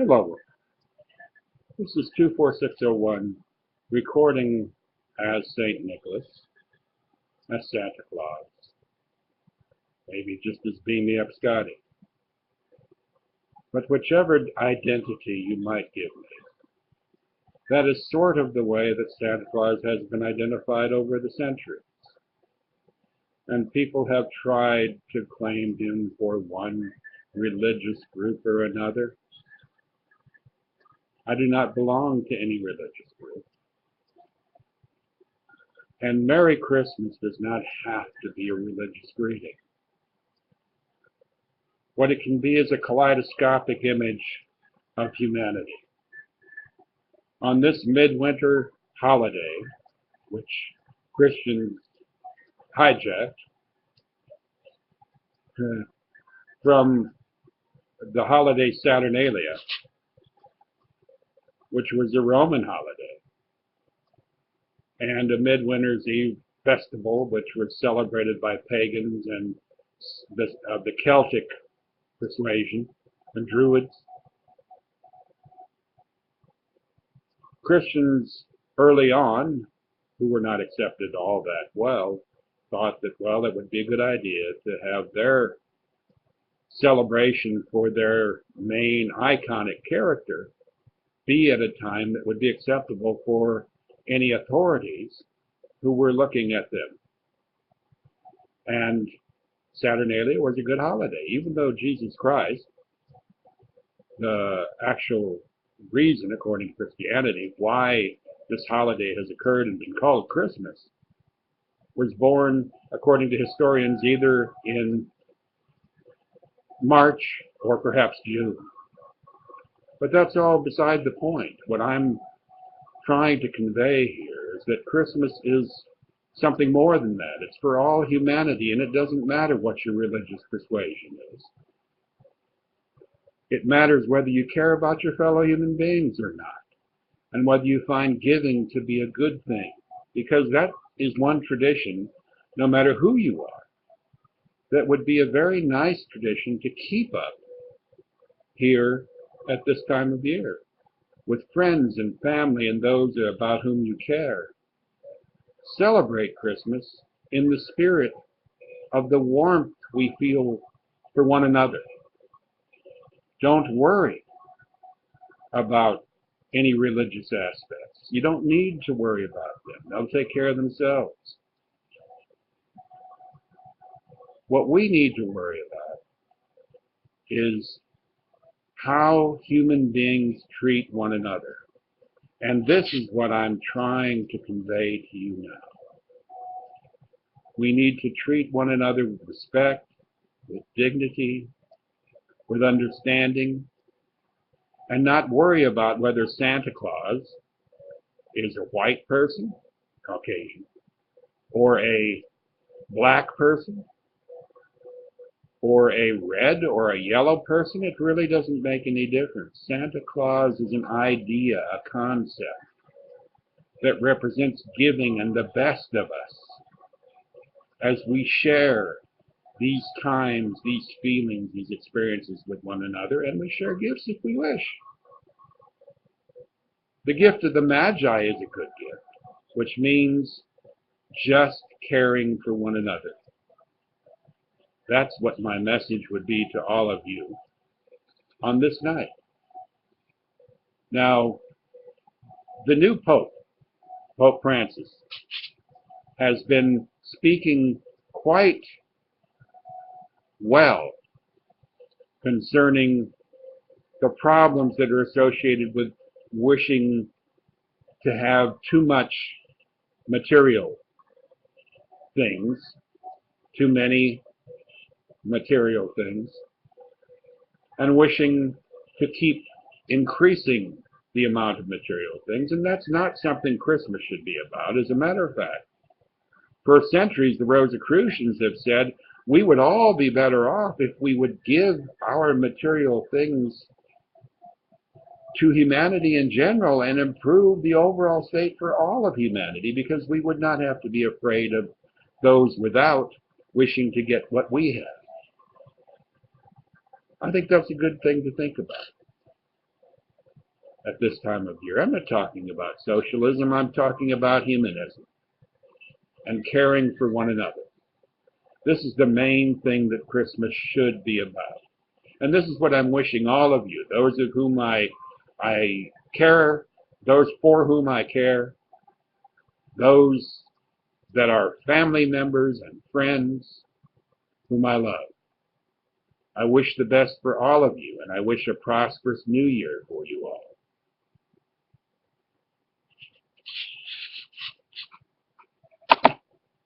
Hello, this is 24601 recording as St. Nicholas, as Santa Claus, maybe just as Beam Me Up Scotty. But whichever identity you might give me, that is sort of the way that Santa Claus has been identified over the centuries. And people have tried to claim him for one religious group or another. I do not belong to any religious group. And Merry Christmas does not have to be a religious greeting. What it can be is a kaleidoscopic image of humanity. On this midwinter holiday, which Christians hijacked from the holiday Saturnalia, which was a Roman holiday, and a Midwinter's Eve festival, which was celebrated by pagans and the Celtic persuasion, the Druids. Christians early on, who were not accepted all that well, thought that, well, it would be a good idea to have their celebration for their main iconic character be at a time that would be acceptable for any authorities who were looking at them. And Saturnalia was a good holiday, even though Jesus Christ, the actual reason, according to Christianity, why this holiday has occurred and been called Christmas, was born, according to historians, either in March or perhaps June. But that's all beside the point. What I'm trying to convey here is that Christmas is something more than that. It's for all humanity, and it doesn't matter what your religious persuasion is. It matters whether you care about your fellow human beings or not, and whether you find giving to be a good thing, because that is one tradition, no matter who you are, that would be a very nice tradition to keep up here at this time of year, with friends and family and those about whom you care. Celebrate Christmas in the spirit of the warmth we feel for one another. Don't worry about any religious aspects. You don't need to worry about them. They'll take care of themselves. What we need to worry about is how human beings treat one another. And this is what I'm trying to convey to you now. We need to treat one another with respect, with dignity, with understanding, and not worry about whether Santa Claus is a white person, Caucasian, or a black person, or a red or a yellow person. It really doesn't make any difference. Santa Claus is an idea, a concept that represents giving and the best of us as we share these times, these feelings, these experiences with one another, and we share gifts if we wish. The gift of the Magi is a good gift, which means just caring for one another. That's what my message would be to all of you on this night. Now, the new Pope, Pope Francis, has been speaking quite well concerning the problems that are associated with wishing to have too much material things, too many material things, and wishing to keep increasing the amount of material things. And that's not something Christmas should be about. As a matter of fact, for centuries, the Rosicrucians have said we would all be better off if we would give our material things to humanity in general and improve the overall state for all of humanity, because we would not have to be afraid of those without wishing to get what we have. I think that's a good thing to think about. at this time of year. I'm not talking about socialism. I'm talking about humanism and caring for one another. This is the main thing that Christmas should be about. And this is what I'm wishing all of you, those of whom I care, those for whom I care, those that are family members and friends whom I love. I wish the best for all of you, and I wish a prosperous new year for you all.